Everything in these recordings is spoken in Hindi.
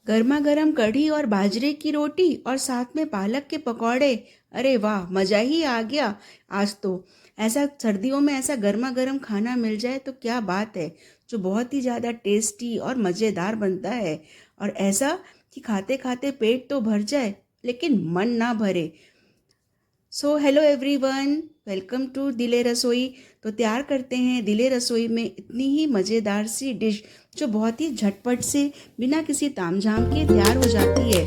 गर्मा गर्म कढ़ी और बाजरे की रोटी और साथ में पालक के पकौड़े। अरे वाह, मज़ा ही आ गया आज तो। ऐसा सर्दियों में ऐसा गर्मा गर्म खाना मिल जाए तो क्या बात है, जो बहुत ही ज़्यादा टेस्टी और मज़ेदार बनता है। और ऐसा कि खाते खाते पेट तो भर जाए लेकिन मन ना भरे। So hello everyone, welcome to Dile Rasoi. तो तैयार करते हैं दिले रसोई में इतनी ही मज़ेदार सी डिश जो बहुत ही झटपट से बिना किसी तामझाम के तैयार हो जाती है।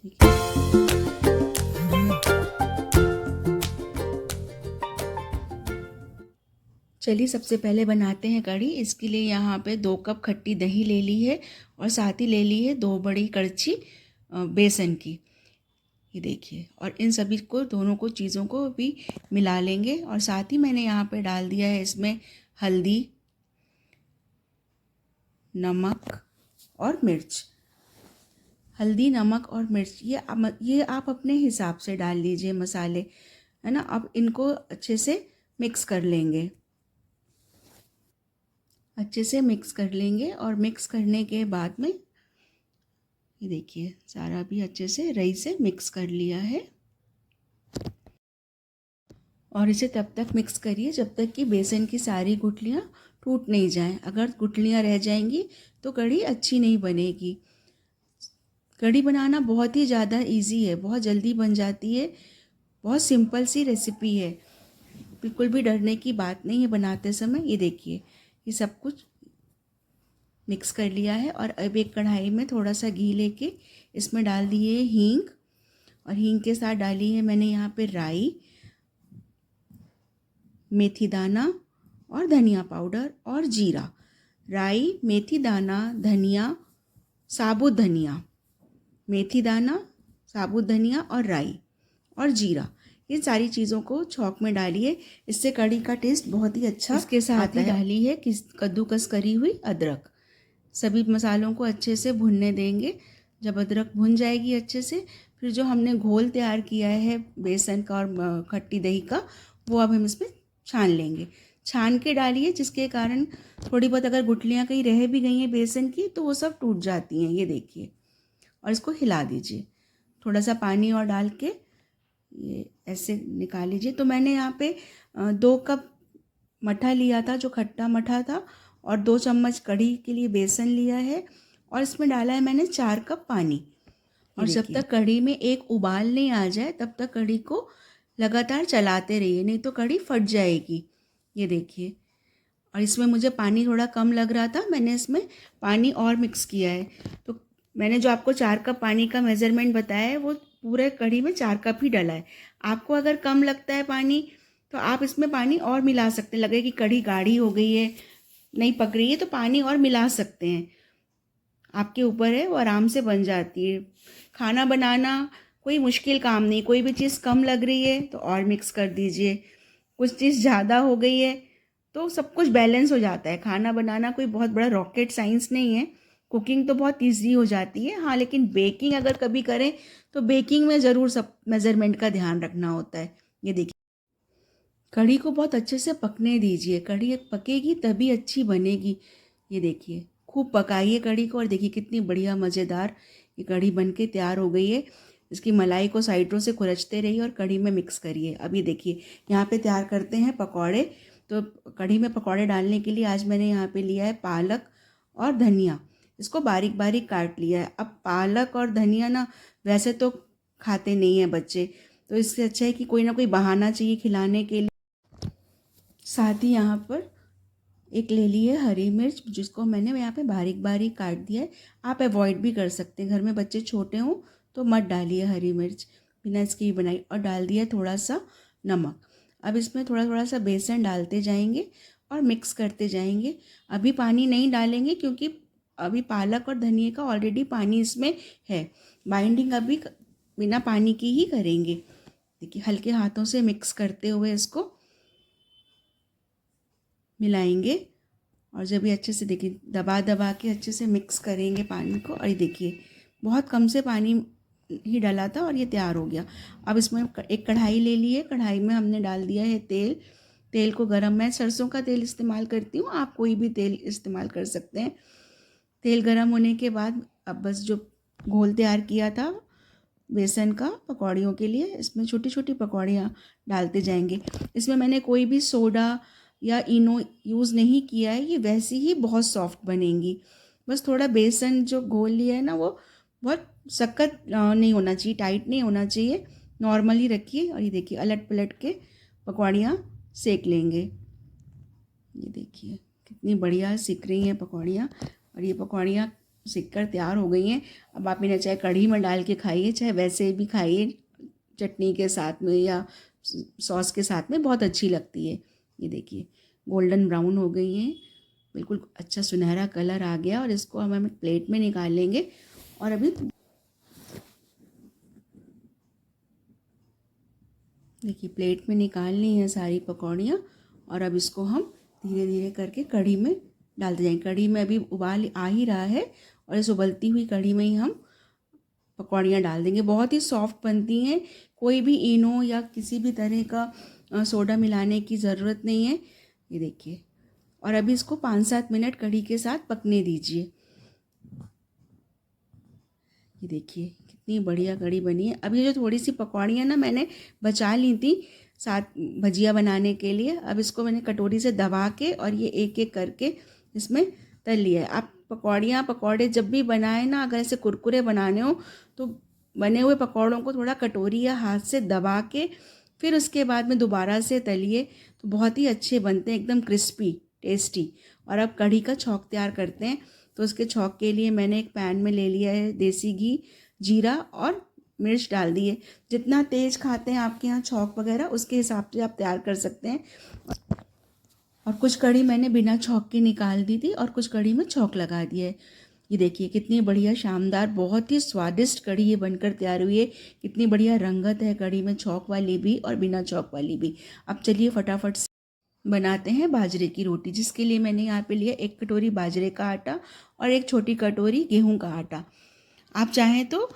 ठीक है। चलिए सबसे पहले बनाते हैं कढ़ी। इसके लिए यहाँ पे 2 कप खट्टी दही ले ली है और साथ ही ले ली है 2 बड़ी कड़छी बेसन की। ये देखिए, और इन सभी को दोनों को चीज़ों को भी मिला लेंगे। और साथ ही मैंने यहाँ पे डाल दिया है इसमें हल्दी, नमक और मिर्च। हल्दी, नमक और मिर्च ये आप अपने हिसाब से डाल लीजिए मसाले, है ना। अब इनको अच्छे से मिक्स कर लेंगे, अच्छे से मिक्स कर लेंगे। और मिक्स करने के बाद में ये देखिए सारा भी अच्छे से रई से मिक्स कर लिया है। और इसे तब तक मिक्स करिए जब तक कि बेसन की सारी गुठलियाँ टूट नहीं जाएं। अगर गुठलियाँ रह जाएंगी तो कढ़ी अच्छी नहीं बनेगी। कढ़ी बनाना बहुत ही ज़्यादा इजी है, बहुत जल्दी बन जाती है, बहुत सिंपल सी रेसिपी है। बिल्कुल भी डरने की बात नहीं है बनाते समय। ये देखिए, ये सब कुछ मिक्स कर लिया है। और अब एक कढ़ाई में थोड़ा सा घी लेके इसमें डाल दिए हींग, और हींग के साथ डाली है मैंने यहाँ पे राई, मेथी दाना और धनिया पाउडर और जीरा। राई, मेथी दाना, धनिया, साबुत धनिया, मेथी दाना, साबुत धनिया और राई और जीरा, ये सारी चीज़ों को छौंक में डालिए। इससे कढ़ी का टेस्ट बहुत ही अच्छा इसके साथ ही डाली है कद्दूकस करी हुई अदरक। सभी मसालों को अच्छे से भुनने देंगे। जब अदरक भुन जाएगी अच्छे से, फिर जो हमने घोल तैयार किया है बेसन का और खट्टी दही का, वो अब हम इसमें छान लेंगे। छान के डालिए, जिसके कारण थोड़ी बहुत अगर गुठलियाँ कहीं रह भी गई हैं बेसन की तो वो सब टूट जाती हैं। ये देखिए, और इसको हिला दीजिए। थोड़ा सा पानी और डाल के ये ऐसे निकाल लीजिए। तो मैंने यहाँ पे 2 कप मठा लिया था, जो खट्टा मठा था, और 2 चम्मच कढ़ी के लिए बेसन लिया है, और इसमें डाला है मैंने 4 कप पानी। और जब तक कढ़ी में एक उबाल नहीं आ जाए तब तक कढ़ी को लगातार चलाते रहिए, नहीं तो कढ़ी फट जाएगी। ये देखिए, और इसमें मुझे पानी थोड़ा कम लग रहा था, मैंने इसमें पानी और मिक्स किया है। तो मैंने जो आपको 4 कप पानी का मेज़रमेंट बताया है वो पूरे कढ़ी में 4 कप ही डाला है। आपको अगर कम लगता है पानी तो आप इसमें पानी और मिला सकते हैं। लगे कि कढ़ी गाढ़ी हो गई है, नहीं पक रही है, तो पानी और मिला सकते हैं। आपके ऊपर है, वो आराम से बन जाती है। खाना बनाना कोई मुश्किल काम नहीं। कोई भी चीज़ कम लग रही है तो और मिक्स कर दीजिए, कुछ चीज़ ज़्यादा हो गई है तो सब कुछ बैलेंस हो जाता है। खाना बनाना कोई बहुत बड़ा रॉकेट साइंस नहीं है। कुकिंग तो बहुत ईजी हो जाती है, हाँ, लेकिन बेकिंग अगर कभी करें तो बेकिंग में ज़रूर सब मेज़रमेंट का ध्यान रखना होता है। ये देखिए, कढ़ी को बहुत अच्छे से पकने दीजिए। कढ़ी पकेगी तभी अच्छी बनेगी। ये देखिए, खूब पकाइए कढ़ी को। और देखिए कितनी बढ़िया मज़ेदार ये कढ़ी बन के तैयार हो गई है। इसकी मलाई को साइडों से खुरचते रहिए और कढ़ी में मिक्स करिए। अब ये देखिए, यहाँ पे तैयार करते हैं पकौड़े। तो कढ़ी में पकौड़े डालने के लिए आज मैंने यहाँ पे लिया है पालक और धनिया। इसको बारीक बारीक काट लिया है। अब पालक और धनिया ना वैसे तो खाते नहीं हैं बच्चे, तो इससे अच्छा है कि कोई ना कोई बहाना चाहिए खिलाने के लिए। साथ ही यहाँ पर एक ले ली है हरी मिर्च, जिसको मैंने यहाँ पे बारीक बारीक काट दिया है। आप अवॉइड भी कर सकते हैं, घर में बच्चे छोटे हों तो मत डालिए हरी मिर्च, बिना इसकी बनाई। और डाल दिया थोड़ा सा नमक। अब इसमें थोड़ा थोड़ा सा बेसन डालते जाएंगे और मिक्स करते जाएंगे। अभी पानी नहीं डालेंगे क्योंकि अभी पालक और धनिया का ऑलरेडी पानी इसमें है। बाइंडिंग अभी बिना पानी की ही करेंगे। देखिए, हल्के हाथों से मिक्स करते हुए इसको मिलाएंगे। और जब ये अच्छे से, देखिए, दबा दबा के अच्छे से मिक्स करेंगे पानी को। और ये देखिए, बहुत कम से पानी ही डाला था और ये तैयार हो गया। अब इसमें एक कढ़ाई ले ली है। कढ़ाई में हमने डाल दिया है तेल। तेल को गरम, मैं सरसों का तेल इस्तेमाल करती हूँ, आप कोई भी तेल इस्तेमाल कर सकते हैं। तेल गरम होने के बाद अब बस जो घोल तैयार किया था बेसन का पकौड़ियों के लिए, इसमें छोटी छोटी पकौड़ियाँ डालते जाएंगे। इसमें मैंने कोई भी सोडा या इनो यूज़ नहीं किया है, ये वैसी ही बहुत सॉफ्ट बनेंगी। बस थोड़ा बेसन जो घोल लिया है ना वो बहुत सख्त नहीं होना चाहिए, टाइट नहीं होना चाहिए, नॉर्मल ही रखिए। और ये देखिए अलट पलट के पकौड़ियाँ सेक लेंगे। ये देखिए कितनी बढ़िया सिक रही हैं पकौड़ियाँ, और ये पकौड़ियाँ सिक कर तैयार हो गई हैं। अब आप इन्हें चाहे कढ़ी में डाल के खाइए, चाहे वैसे भी खाइए, चटनी के साथ में या सॉस के साथ में, बहुत अच्छी लगती है। ये देखिए गोल्डन ब्राउन हो गई हैं, बिल्कुल अच्छा सुनहरा कलर आ गया। और इसको हम प्लेट में निकाल लेंगे। और अभी देखिए प्लेट में निकाल ली हैं सारी पकौड़ियाँ, और अब इसको हम धीरे धीरे करके कढ़ी में डालते जाएंगे। कढ़ी में अभी उबाल आ ही रहा है, और इस उबलती हुई कढ़ी में ही हम पकौड़ियाँ डाल देंगे। बहुत ही सॉफ्ट बनती हैं, कोई भी इनो या किसी भी तरह का सोडा मिलाने की ज़रूरत नहीं है। ये देखिए, और अभी इसको 5-7 मिनट कढ़ी के साथ पकने दीजिए। ये देखिए कितनी बढ़िया कढ़ी बनी है। अब ये जो थोड़ी सी पकौड़ियाँ ना मैंने बचा ली थी साथ भजिया बनाने के लिए, अब इसको मैंने कटोरी से दबा के और ये एक एक करके इसमें तल लिया है। आप पकौड़े जब भी बनाएं ना, अगर ऐसे कुरकुरे बनाने हो तो बने हुए पकौड़ों को थोड़ा कटोरी या हाथ से दबा के फिर उसके बाद में दोबारा से तलिए, तो बहुत ही अच्छे बनते हैं, एकदम क्रिस्पी टेस्टी। और अब कढ़ी का छौंक तैयार करते हैं। तो उसके छौंक के लिए मैंने एक पैन में ले लिया है देसी घी, जीरा और मिर्च डाल दिए। जितना तेज़ खाते हैं आपके यहाँ छौंक वगैरह, उसके हिसाब से आप तैयार कर सकते हैं। और कुछ कढ़ी मैंने बिना छौंक के निकाल दी थी, और कुछ कढ़ी में छौंक लगा दिया है। ये देखिए कितनी बढ़िया शानदार, बहुत ही स्वादिष्ट कढ़ी ये बनकर तैयार हुई है। कितनी बढ़िया रंगत है कढ़ी में, छौंक वाली भी और बिना छौंक वाली भी। अब चलिए फटाफट से बनाते हैं बाजरे की रोटी, जिसके लिए मैंने यहाँ पे लिया 1 कटोरी बाजरे का आटा और 1 छोटी कटोरी गेहूं का आटा। आप चाहें तो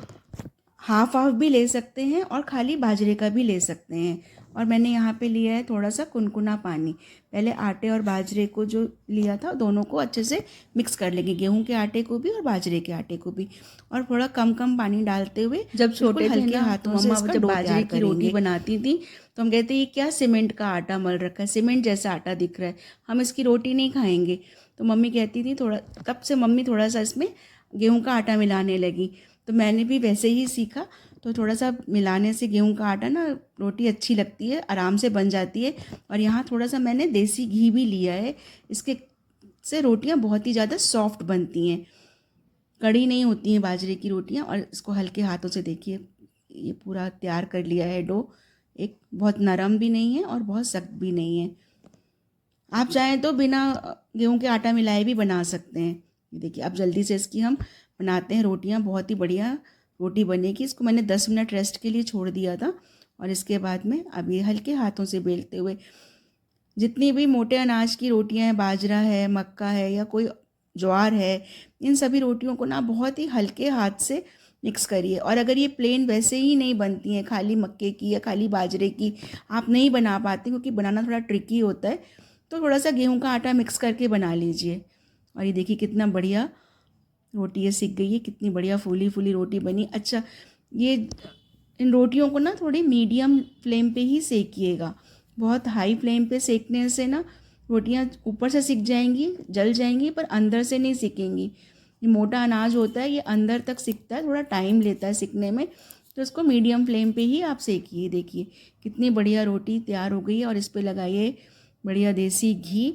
हाफ हाफ भी ले सकते हैं और खाली बाजरे का भी ले सकते हैं। और मैंने यहाँ पे लिया है थोड़ा सा कुनकुना पानी। पहले आटे और बाजरे को जो लिया था दोनों को अच्छे से मिक्स कर लेंगे, गेहूं के आटे को भी और बाजरे के आटे को भी, और थोड़ा कम कम पानी डालते हुए। जब छोटे हल्के हाथों से इसका जब बाजरे की रोटी बनाती थी तो हम कहते ये क्या सीमेंट का आटा मल रखा है, सीमेंट जैसा आटा दिख रहा है, हम इसकी रोटी नहीं खाएंगे। तो मम्मी कहती थी, थोड़ा तब से मम्मी थोड़ा सा इसमें गेहूं का आटा मिलाने लगी, तो मैंने भी वैसे ही सीखा। तो थोड़ा सा मिलाने से गेहूं का आटा ना रोटी अच्छी लगती है, आराम से बन जाती है। और यहाँ थोड़ा सा मैंने देसी घी भी लिया है, इसके से रोटियाँ बहुत ही ज़्यादा सॉफ्ट बनती हैं, कड़ी नहीं होती हैं बाजरे की रोटियाँ। और इसको हल्के हाथों से देखिए ये पूरा तैयार कर लिया है डो, एक बहुत नरम भी नहीं है और बहुत सख्त भी नहीं है। आप चाहें तो बिना गेहूं के आटा मिलाए भी बना सकते हैं। ये देखिए अब जल्दी से इसकी हम बनाते हैं रोटियां, बहुत ही बढ़िया रोटी बनेगी। इसको मैंने 10 मिनट रेस्ट के लिए छोड़ दिया था, और इसके बाद में अब ये हल्के हाथों से बेलते हुए, जितनी भी मोटे अनाज की रोटियां हैं, बाजरा है, मक्का है या कोई ज्वार है, इन सभी रोटियों को ना बहुत ही हल्के हाथ से मिक्स करिए। और अगर ये प्लेन वैसे ही नहीं बनती हैं, खाली मक्के की या खाली बाजरे की आप नहीं बना पाते, क्योंकि बनाना थोड़ा ट्रिकी होता है, तो थोड़ा सा गेहूं का आटा मिक्स करके बना लीजिए। और ये देखिए कितना बढ़िया रोटी ये सिक गई है, कितनी बढ़िया फूली फूली रोटी बनी। अच्छा, ये इन रोटियों को ना थोड़ी मीडियम फ्लेम पे ही सेकिएगा, बहुत हाई फ्लेम पे सेकने से ना रोटियां ऊपर से सिक जाएंगी, जल जाएंगी, पर अंदर से नहीं सिकेंगी। ये मोटा अनाज होता है, ये अंदर तक सिकता है, थोड़ा टाइम लेता है सिकने में, तो इसको मीडियम फ्लेम पे ही आप सेकिए। देखिए कितनी बढ़िया रोटी तैयार हो गई है, और इस पर लगाइए बढ़िया देसी घी।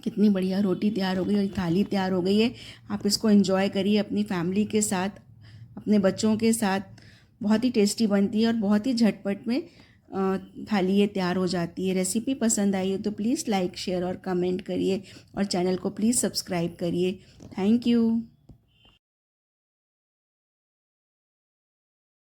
कितनी बढ़िया रोटी तैयार हो गई और थाली तैयार हो गई है। आप इसको एंजॉय करिए अपनी फैमिली के साथ, अपने बच्चों के साथ। बहुत ही टेस्टी बनती है और बहुत ही झटपट में थाली ये तैयार हो जाती है। रेसिपी पसंद आई हो तो प्लीज़ लाइक, शेयर और कमेंट करिए, और चैनल को प्लीज़ सब्सक्राइब करिए। Thank you.